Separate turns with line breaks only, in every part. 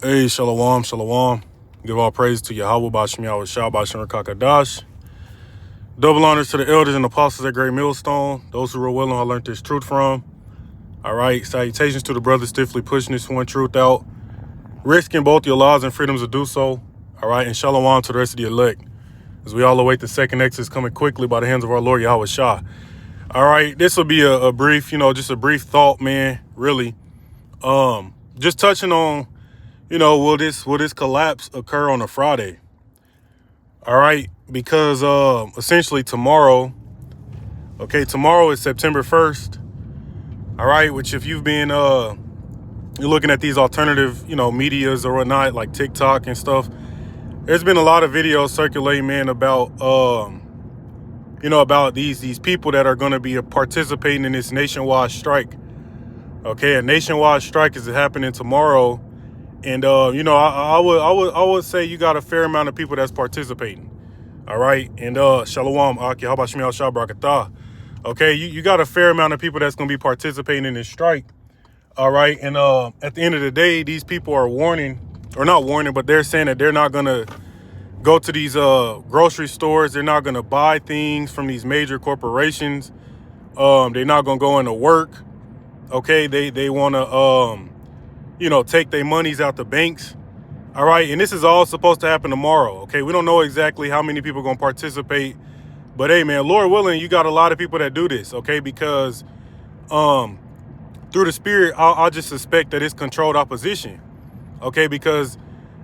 Hey, shalom, shalom. Give all praise to Yahweh, Bashem Yahweh Shah, Bashem Rakakadash. Double honors to the elders and apostles at Great Millstone, those who were willing, I learned this truth from. All right, salutations to the brothers stiffly pushing this one truth out, risking both your laws and freedoms to do so. All right, and shalom to the rest of the elect, as we all await the second exodus coming quickly by the hands of our Lord Yahweh Shah. All right, this will be a brief, just a brief thought, man, really. Just touching on, will this collapse occur on a Friday? All right, because essentially tomorrow is September 1st. All right, which if you've been you're looking at these alternative, medias or whatnot, like TikTok and stuff, there's been a lot of videos circulating, man, about about these people that are going to be participating in this nationwide strike. Okay, a nationwide strike is happening tomorrow. And, I would say you got a fair amount of people that's participating. All right. And shalom, Aki, how about Shemiel Shah Barakatah? Okay, you got a fair amount of people that's going to be participating in this strike. All right. And at the end of the day, these people are not warning, but they're saying that they're not going to go to these grocery stores. They're not going to buy things from these major corporations. They're not going to go into work. Okay, they want to take their monies out the banks. All right. And this is all supposed to happen tomorrow. Okay. We don't know exactly how many people are going to participate. But hey, man, Lord willing, you got a lot of people that do this. Okay. Because through the spirit, I'll just suspect that it's controlled opposition. Okay. Because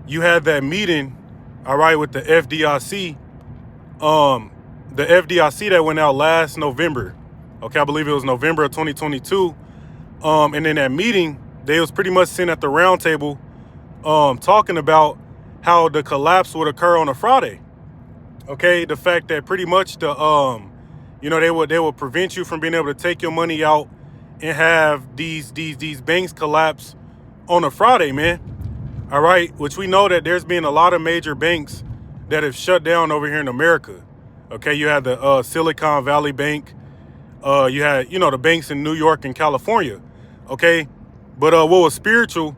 you had that meeting, all right, with the FDIC. The FDIC that went out last November. Okay. I believe it was November of 2022. And in that meeting, they was pretty much sitting at the round table talking about how the collapse would occur on a Friday. Okay, the fact that pretty much they would prevent you from being able to take your money out and have these banks collapse on a Friday, man. All right, which we know that there's been a lot of major banks that have shut down over here in America. Okay, you had the Silicon Valley Bank. You had, the banks in New York and California. Okay. But what was spiritual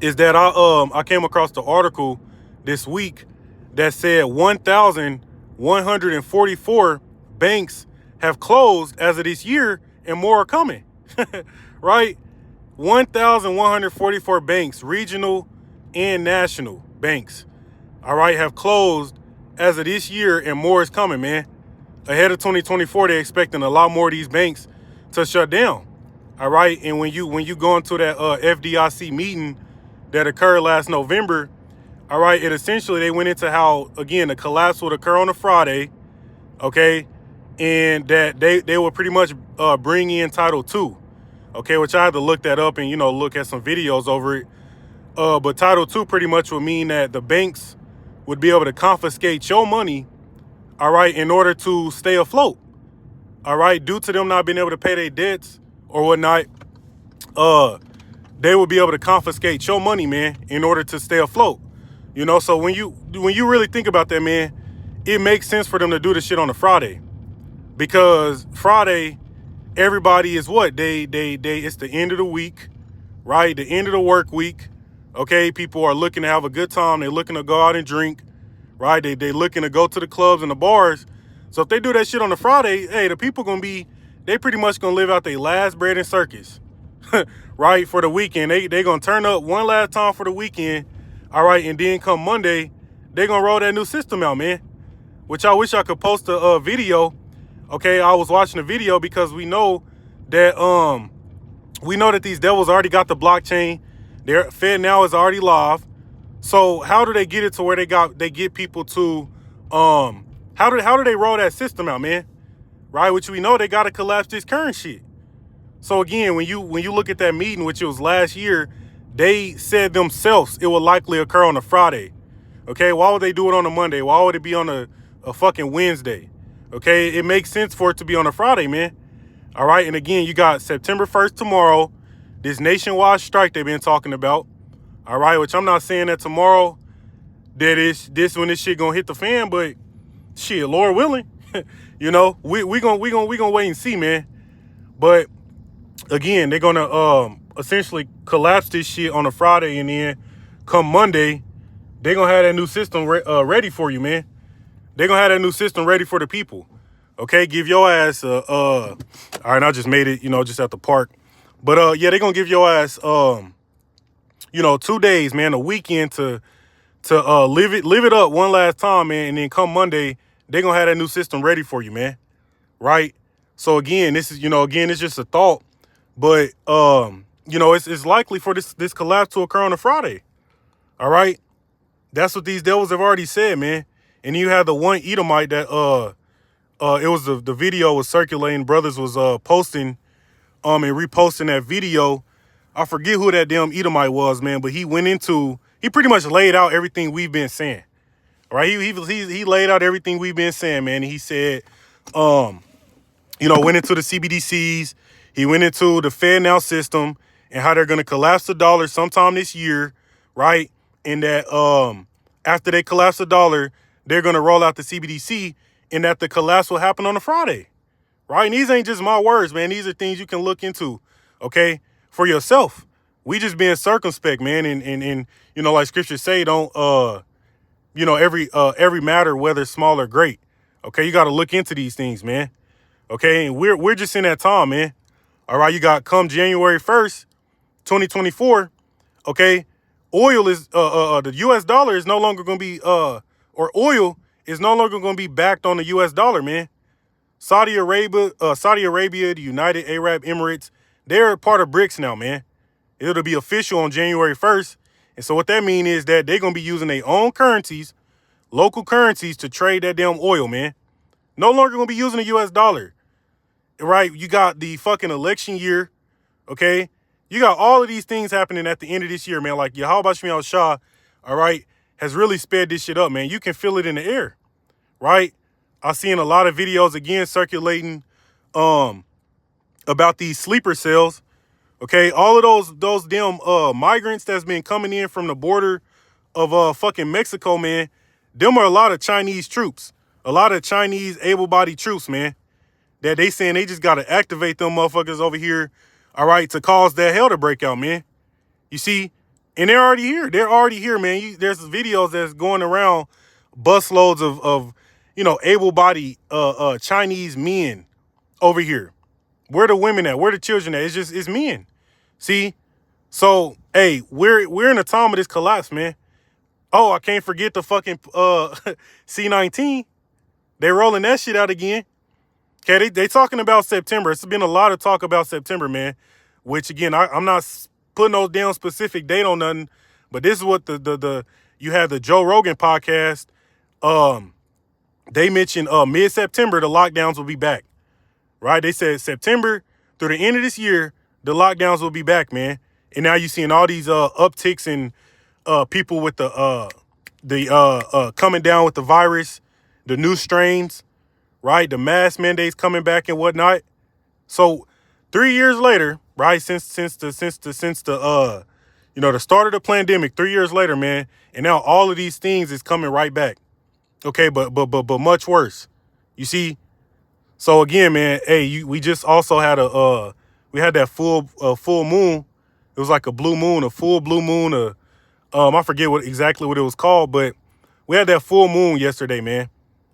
is that I came across the article this week that said 1,144 banks have closed as of this year and more are coming. Right? 1,144 banks, regional and national banks, all right, have closed as of this year and more is coming, man. Ahead of 2024, they're expecting a lot more of these banks to shut down. All right. And when you go into that FDIC meeting that occurred last November, all right, it essentially they went into how, again, the collapse would occur on a Friday. OK, and that they would pretty much bring in Title II. OK, which I had to look that up and, look at some videos over it. But Title II pretty much would mean that the banks would be able to confiscate your money. All right, in order to stay afloat. All right, due to them not being able to pay their debts or whatnot, they will be able to confiscate your money, man, in order to stay afloat. So when you really think about that, man, it makes sense for them to do this shit on a Friday. Because Friday, everybody is what? It's the end of the week, right? The end of the work week. Okay, people are looking to have a good time. They're looking to go out and drink, right? They looking to go to the clubs and the bars. So if they do that shit on a Friday, hey, the people they pretty much gonna live out their last bread and circus, right, for the weekend. They gonna turn up one last time for the weekend, all right, and then come Monday, they gonna roll that new system out, man, which I wish I could post a video. Okay, I was watching a video because we know that these devils already got the blockchain. Their FedNow is already live. So how do they get it to where they get people to how do they roll that system out, man? Right, which we know they got to collapse this current shit. So again, when you look at that meeting, which was last year, they said themselves it will likely occur on a Friday. Okay, why would they do it on a Monday? Why would it be on a fucking Wednesday? Okay, it makes sense for it to be on a Friday, man. All right, and again, you got September 1st tomorrow, this nationwide strike they've been talking about. All right, which I'm not saying that tomorrow that is this when this shit gonna hit the fan, but shit, Lord willing. we gonna wait and see, man. But again, they're gonna essentially collapse this shit on a Friday and then come Monday, they gonna have that new system ready for you, man. They gonna have that new system ready for the people. Okay, give your ass all right, I just made it, just at the park. But yeah, they gonna give your ass 2 days, man, a weekend to live it up one last time, man, and then come Monday, they gonna have that new system ready for you, man. Right? So again, this is, it's just a thought, but it's likely for this collapse to occur on a Friday. All right? That's what these devils have already said, man. And you have the one Edomite that it was the video was circulating, brothers was posting and reposting that video. I forget who that damn Edomite was, man, but he pretty much laid out everything we've been saying. Right? He laid out everything we've been saying, man. And he said, went into the CBDCs, he went into the FedNow system and how they're gonna collapse the dollar sometime this year, right? And that after they collapse the dollar, they're gonna roll out the CBDC, and that the collapse will happen on a Friday. Right? And these ain't just my words, man. These are things you can look into, okay, for yourself. We just being circumspect, man, and like scriptures say, don't every matter, whether small or great. Okay, you got to look into these things, man. Okay, and we're just in that time, man. All right, you got come January 1st, 2024. Okay, oil is the U.S. dollar is no longer going to be or oil is no longer going to be backed on the U.S. dollar, man. Saudi Arabia, the United Arab Emirates, they're part of BRICS now, man. It'll be official on January 1st. And so what that means is that they're going to be using their own currencies, local currencies, to trade that damn oil, man. No longer going to be using the U.S. dollar, right? You got the fucking election year, okay? You got all of these things happening at the end of this year, man. Like Yahweh Shemiel Shah, all right, has really sped this shit up, man. You can feel it in the air, right? I've seen a lot of videos, again, circulating about these sleeper cells, okay? All of those damn migrants that's been coming in from the border of fucking Mexico, man, them are a lot of Chinese troops, a lot of Chinese able-bodied troops, man, that they saying they just got to activate them motherfuckers over here, all right, to cause that hell to break out, man. You see? And they're already here. They're already here, man. There's videos that's going around, busloads of able-bodied Chinese men over here. Where the women at? Where the children at? It's men. See? So, hey, we're in a time of this collapse, man. Oh, I can't forget the fucking C-19. They rolling that shit out again. Okay, they talking about September. It's been a lot of talk about September, man. Which again, I'm not putting no damn specific date on nothing, but this is what the you have the Joe Rogan podcast. They mentioned mid-September the lockdowns will be back. Right? They said September through the end of this year, the lockdowns will be back, man. And now you're seeing all these upticks in people with the coming down with the virus, the new strains, right? The mask mandates coming back and whatnot. So 3 years later, right, since the the start of the pandemic, 3 years later, man, and now all of these things is coming right back. Okay, but much worse. You see? So again, man, hey, we just also had we had that full moon. It was like a blue moon, a full blue moon. I forget exactly what it was called, but we had that full moon yesterday, man.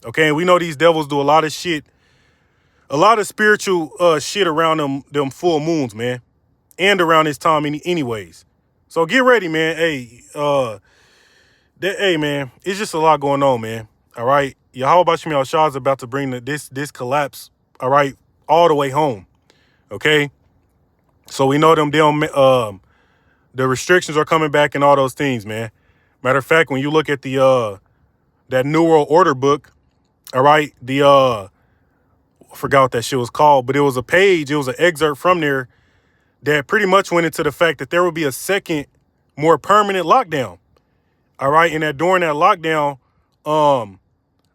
Okay, and we know these devils do a lot of shit, a lot of spiritual shit around them full moons, man, and around this time anyways. So get ready, man. Hey, hey, man, it's just a lot going on, man. All right, Yahweh Shemiel Shah is about to bring this collapse, all right, all the way home. Okay, so we know the restrictions are coming back and all those things, man. Matter of fact, when you look at the that New World Order book, all right, I forgot what that shit was called, but it was a page, it was an excerpt from there that pretty much went into the fact that there would be a second, more permanent lockdown. All right, and that during that lockdown,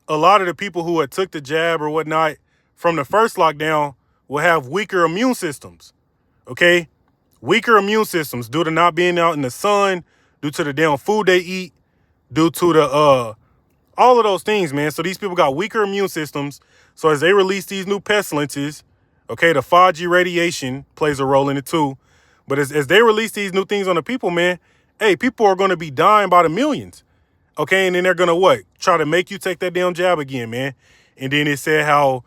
a lot of the people who had took the jab or whatnot from the first lockdown will have weaker immune systems. Okay, weaker immune systems due to not being out in the sun, due to the damn food they eat, due to the all of those things, man. So these people got weaker immune systems. So as they release these new pestilences, okay, the 5G radiation plays a role in it too. But as they release these new things on the people, man, hey, people are going to be dying by the millions. Okay, and then they're going to what? Try to make you take that damn jab again, man. And then it said how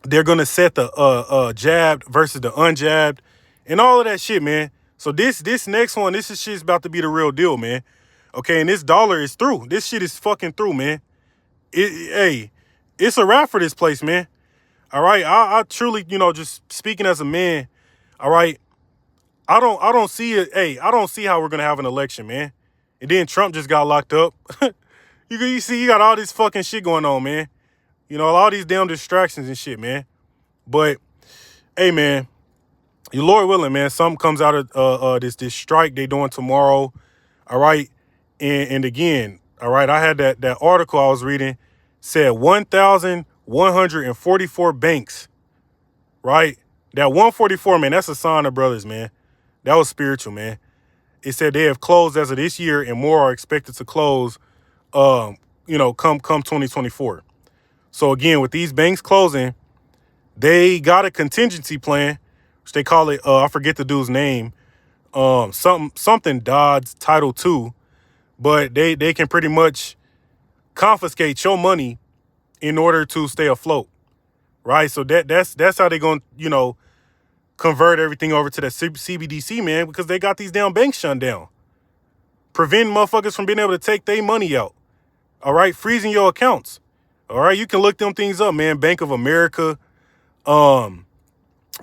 they're going to set the jabbed versus the unjabbed and all of that shit, man. So this next one, this is shit's about to be the real deal, man. Okay, and this dollar is through. This shit is fucking through, man. Hey, it's a wrap for this place, man. All right, I truly, just speaking as a man, all right, I don't see it. Hey, I don't see how we're gonna have an election, man. And then Trump just got locked up. you see, you got all this fucking shit going on, man. All these damn distractions and shit, man. But hey, man, your Lord willing, man, something comes out of this strike they doing tomorrow. All right, and again, all right, I had that article I was reading said 1,144 banks, right? That 144, man, that's a sign of brothers, man. That was spiritual, man. It said they have closed as of this year and more are expected to close, come 2024. So again, with these banks closing, they got a contingency plan, which they call it, I forget the dude's name, something Dodds Title II, but they can pretty much confiscate your money in order to stay afloat, right? So that's how they're going to, convert everything over to the CBDC, man, because they got these damn banks shut down, preventing motherfuckers from being able to take their money out, all right? Freezing your accounts, all right? You can look them things up, man. Bank of America,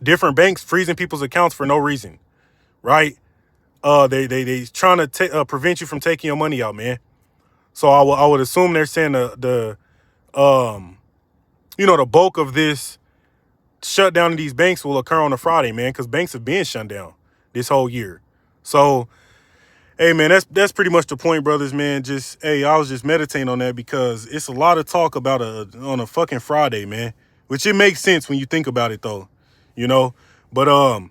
different banks freezing people's accounts for no reason, right? They trying to prevent you from taking your money out, man. So I would assume they're saying the bulk of this shutdown of these banks will occur on a Friday, man, because banks have been shut down this whole year. So, hey, man, that's pretty much the point, brothers, man. Just, hey, I was just meditating on that because it's a lot of talk about on a fucking Friday, man, which it makes sense when you think about it, though, But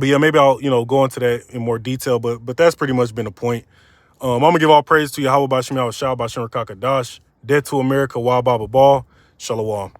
yeah, maybe I'll, go into that in more detail, but that's pretty much been the point. I'm going to give all praise to Yahweh Bashim Yahweh Shah Bashim Rakakadash, Dead to America, Wa Baba Ball, Shalom.